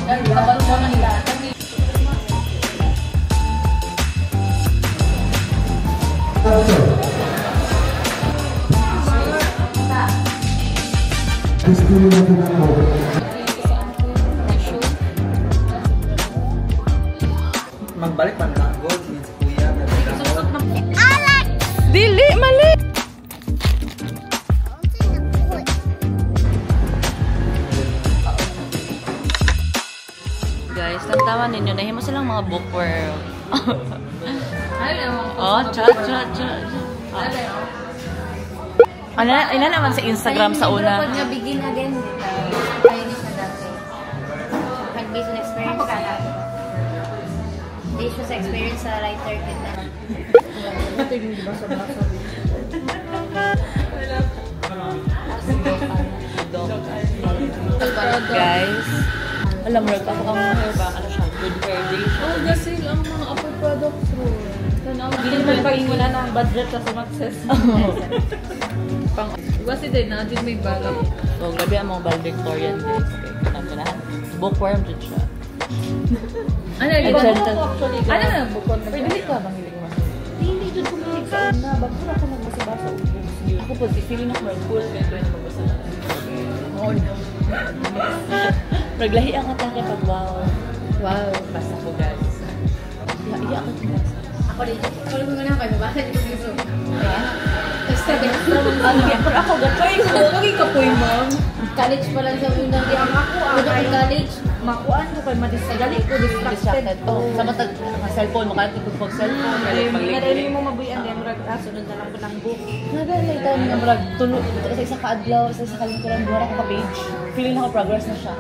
Kabalo mo na nila. Magbalik man na gold ni kuya. Alex! Dili, mali! Guys, tantawan ninyo, nahimo silang mga bookworm. Oh, chat. Ano naman sa Instagram sa una? Pag begin again, tayo ni sa dati. Pag-based on experience ka na. Based sa experience sa writer kita. Guys, alam mo, ako ang hair ba? Ano siya? Good hair day. Oh, kasi ang mga upper products ro. Hindi naman pag-inguna ng budget sa sumakses. Kasi din natin may balak. So, grabe ang mga valedictorian guys. Okay, kanang bookworm din siya. Ano Ay, yung actually, ano na bukod na? Pwede ka bang hilig mo? Hindi dyan kumilig sa una. Ba't wala ka nagbasa-basa ubos? Ako po, feeling ako cool kaya ko yung magbasa na. Oo na. Naglahi ang atake pag wow. Wow. Basta ko guys. Iya ako tinasa. Ako din. Kalau mo na kayo, mabasa dito dito. Pero ako gatoy. Lagi ka po yung ma'am. College pa lang sa unang di ang ako. Ang college, makuan ko kay madistract ko, distracted. Sa matag cellphone mo kaya tigod pag cellphone. Nadali mo mabuyan din, sunod na lang ko ng book. Nagalay tayo nga marag tulog sa isa ka-adlaw, sa isa ka-lingkuran, buwara ko ka-page. Feeling na ka-progress na siya.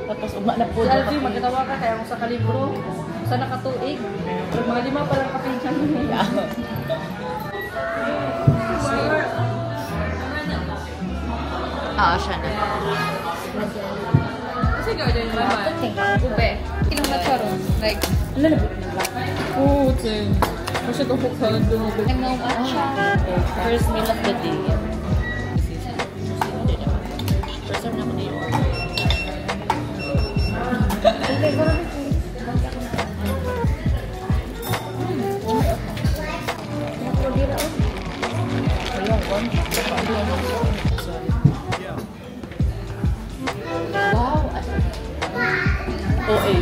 Tapos ugma na po. Alvi, magkatawa ka kaya kung sa kalibro, sa nakatuig, mga 5 pa lang kapin siya. Oo, siya na. Kasi garden naman. Ube. Ilang matcharon? Like, Ano na po? oh, ting. Kasi ito po sa dumubig. Ang mga matcha. First meal of the day. First time naman yun. Okay, marami ko. Wow! OA.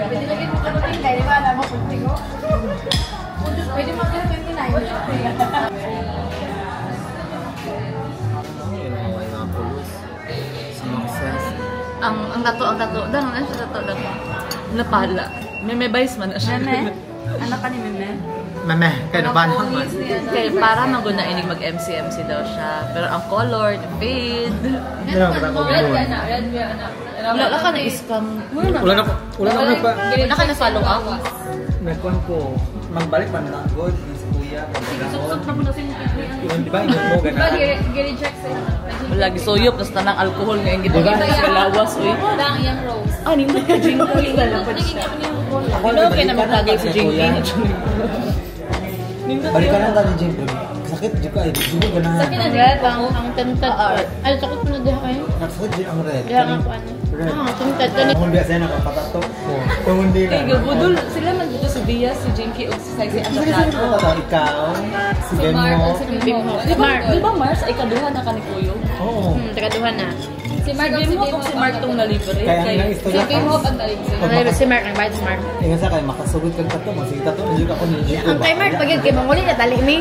Pwede lagi mo kanutin kayo, di ba? Alam mo, punti ko. Pwede mo kaya 29. Ang tato. Dang, ano siya tato lang? Napala. May vice man na siya. Meme? Anak ka ni Meme? Meme, kaya na ba naman? Kaya para magunainig mag-MC daw siya. Pero ang color, the fade. Hindi naman kita ko Red gawin. ka na, red ka na. Wala ka na scam. Wala na nagpa. Wala ka na follow up. Nagkuhan ko. Magbalik man na gold ni kuya. Suksok na po na siya. Di ba ingat mo Diba, gana? giri-check sa'yo. Wala gisuyop, tas tanang alcohol ngayon gito. Kalawas, uy. Lang yung rose. Ah, nindot ka Jinky. Lalapad siya. Ano, kaya naman tagay si Jinky. Balikan lang tani Jim. Sakit juga ay juga ganahan. Sakit na Red, ang tentad. Ay, sakot mo na diha kayo? Sakit din ang red. Diha nga ko ano. Red. Tentad ka ni. Kung biasa na kapatato. Kung hindi na. Kaya budol, sila man dito si Dia, si Jinky, o si Saisi ang tatlano. Ikaw, si Si Mark, Benmo. si Bimo. Di ba Mars ay kaduhan na ka ni Kuyo? Oo. Tagaduhan na. Si Mark Si Bimo kung si Mark tong nalibre. Kaya nga Si istorya Bimo ka. ang nalipsin. Ang si Mark, ang bayad si Mark. Ingat sa kay makasugod kag tato, sige tato na juga ako ni Jim. Ang kay Mark, pag yun, kay Manguli na tali ni.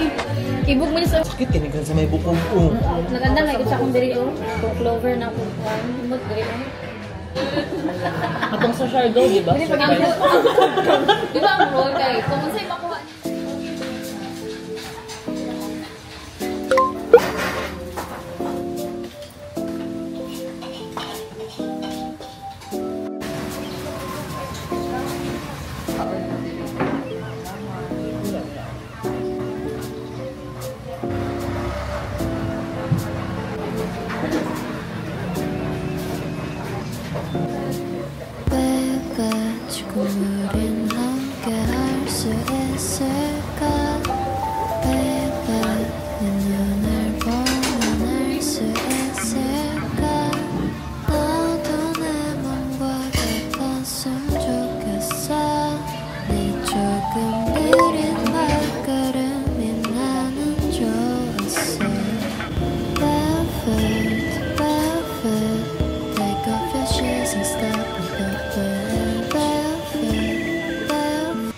Ibog mo ni sa... Sakit kini kan sa may bukong ko. Naganda na ito sa akong diri oh. Kung clover na akong kuhan. Himot diri oh. Atong sa Shargo, di ba? Pwede pag Di ba ang role kay kung sa'yo makuha 빼가지고 우린 함께 할 수 있을까 Baby 내 눈을 보면 알 수 있을까 너도 내 맘과 같았으면 좋겠어 네 조금 느린 발걸음이 나는 좋았어 Barefoot, barefoot Take off your shoes and step barefoot, barefoot, barefoot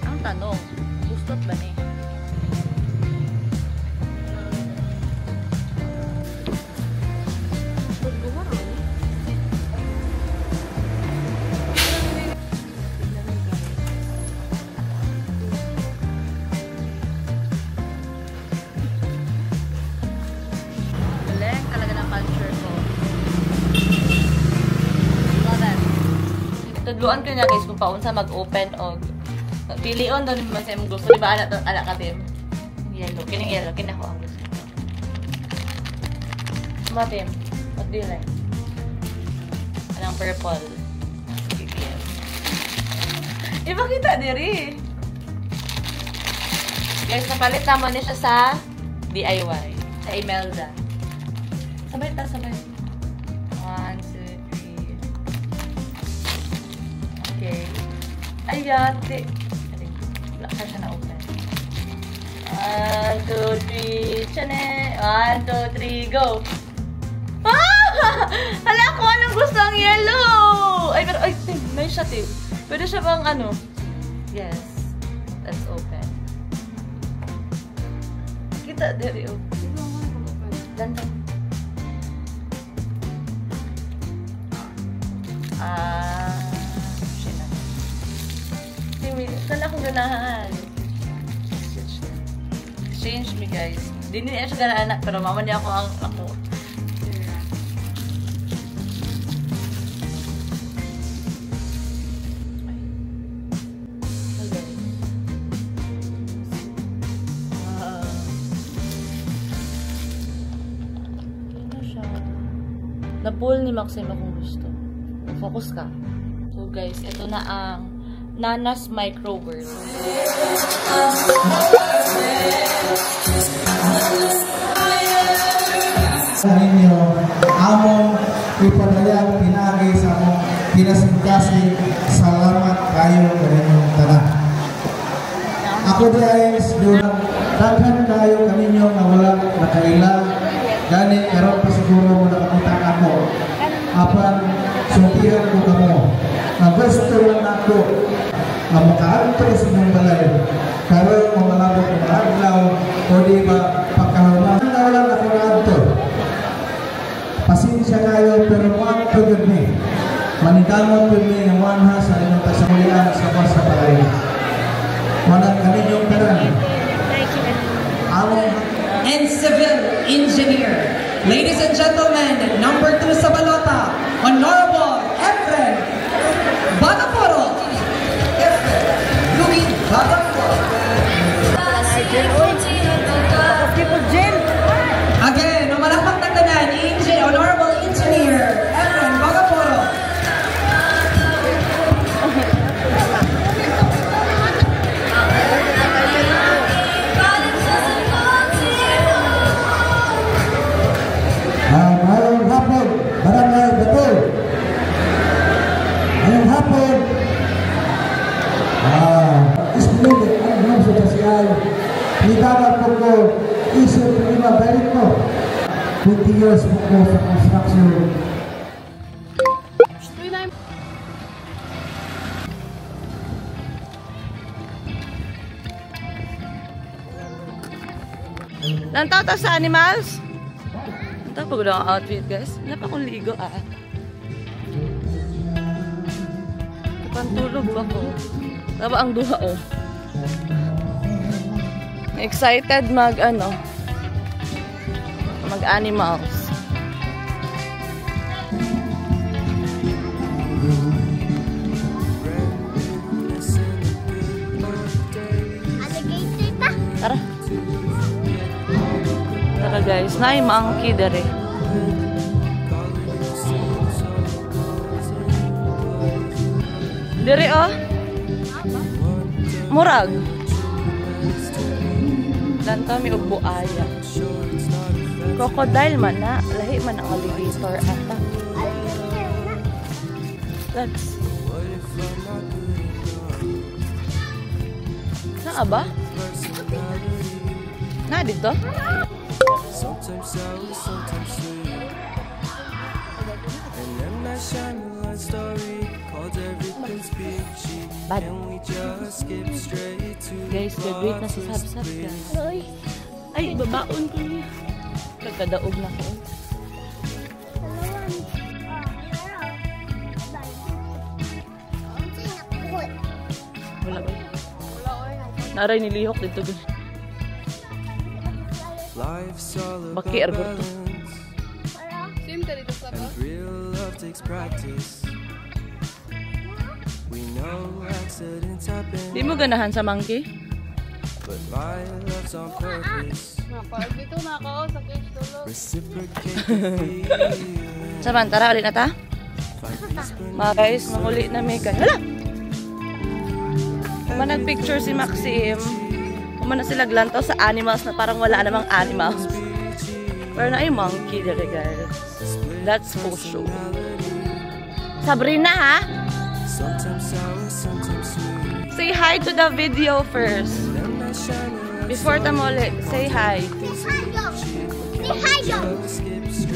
Ang tanong, gustot ba ni? Galing talaga ng culture ko. Love it. Tudluan ko niya guys kung paunsa mag-open o pilion doon naman sa imong gusto. Di ba anak ka Tim? Yellow. Kining yellow. Kinako ang gusto. Sama Tim. What do you like? Anong purple? BBM. Ipakita diri. Guys, napalit naman niya siya sa DIY. Sa Imelda. Sabay ta, sabay. 1, 2, 3. Okay. Ayan, wala ka siya na-open. 1, 2, 3, chane! 1, 2, 3, go! Ah! Hala ko, anong gusto ang yellow! Ay, pero, ay, Tim, may siya, Tim. Pwede siya bang, ano? Yes. Let's open. Kita, diri, oh. Dandan. Kala kong ganahan. Exchange me guys. Hindi niya siya ganahan pero mama niya ako ang ako. Ano siya? Na-pull ni Maxim kung gusto. Focus ka. So guys, ito na ang Nana's Microworld. Sa inyo, among ipadayang pinagi sa among pinasingkasi. Salamat kayo sa inyong tanan. Ako guys, daghan kayo kaninyo nga wala nakailang. Gani, karon pa siguro mo nakakita ako. Apan, sumpihan ko kamo. Nga gusto lang ako nga makaanto sa inyong balay. Karon mo malabot ng adlaw o di ba pagkahuman. Ang lang ako naanto. Pasensya kayo pero muang tugod ni. Manigamot po ni ang wanha sa inyong kasamulian sa basa balay. Manang kaninyong tanan. And civil engineer. Ladies and gentlemen, number 2 sa balota, Honorable Efren Bataporo. Louis Bataporo. Again, malakpak ng tanan, Honorable Engineer Efren Bataporo. Ngayong hapon, Barangay Batul. Ngayong hapon, isipin ang mga sosyal, libangan po ko, isip lima balik ko. 20 years po ko sa construction. Nantaw ta sa animals? Ito pag ang outfit guys. Wala pa akong ligo Pantulog ba ko? Taba ang duha oh. Excited mag animals. guys. Naay monkey dere. Dere oh. Murag. Lantaw mi og buaya. Crocodile man na. Lahi man ang alligator ata. Let's. Naa ba? Na dito? Bad. Guys, graduate na si Sabsab guys. Ay, babaon ko niya. Nagkadaog na ko. Wala ba? Naray nilihok dito dun. Baki argot to. Di mo ganahan sa monkey? Dito na ako sa cage tulog. Saman, tara ulit na ta. Mga guys, manguli na may kan. Hala! Kung nag-picture si Maxim, kung na sila glantaw sa animals na parang wala namang animals. Pero na ay monkey dere guys. That's for sure. Sabrina ha? Say hi to the video first. Before tamole, say hi.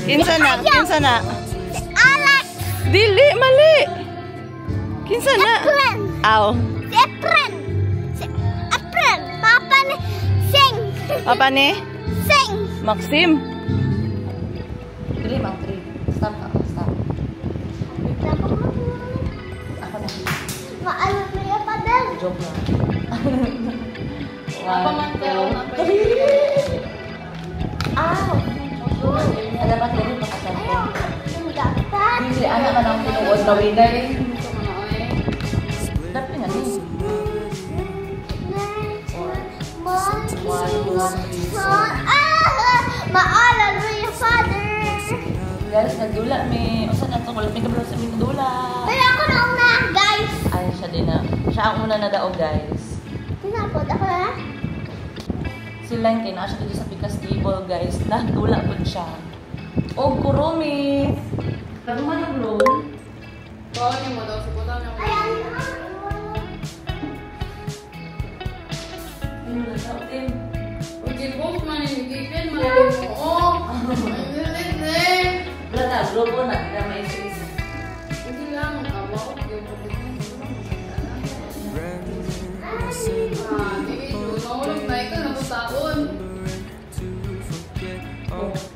Kinsa na? Kinsa na? Alex! Dili, mali! Kinsa na? Apren! Aw. Si Apren! Si Apren! Papa ni Sing! Papa ni? Sing! Maxim. Dili, Mang Tri. Stop ka. Stop. Ako na. Maalam mo yung padel! Joke lang. Paman pero na pa. Aw! Alamat ko rin pakasal ko. Ang dapat! Hindi, anak ka nang tinuod na winner. Dapat nga din. Maalam mo yung father! Guys, nagdula may... O saan nato? Wala may kabalo sa may nagdula. Pero ako na una, guys! Ay, siya din na. Siya ang una na daw, guys. Tinapod ako na? Sila yung kina siya dito sa Pikas Table, guys. Nagdula po siya. O, kurumi! Kado man ang roll? Bawal mo daw. Subutan niyo. Ayan! Ano na sa utin? Pag-ibok man yung gipin, man yung oo. Wala na, globo na. Kaya may isa-isa. Hindi lang. Kabawak yung Mahulog na ito, nabutaon.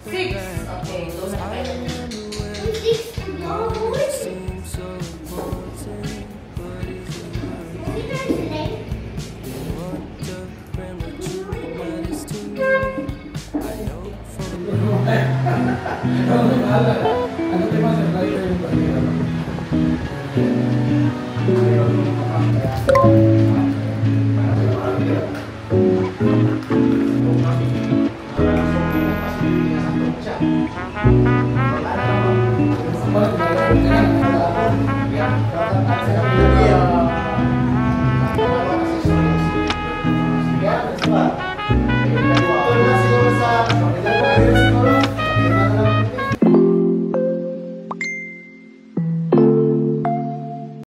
6. Okay, doon na kayo. Ano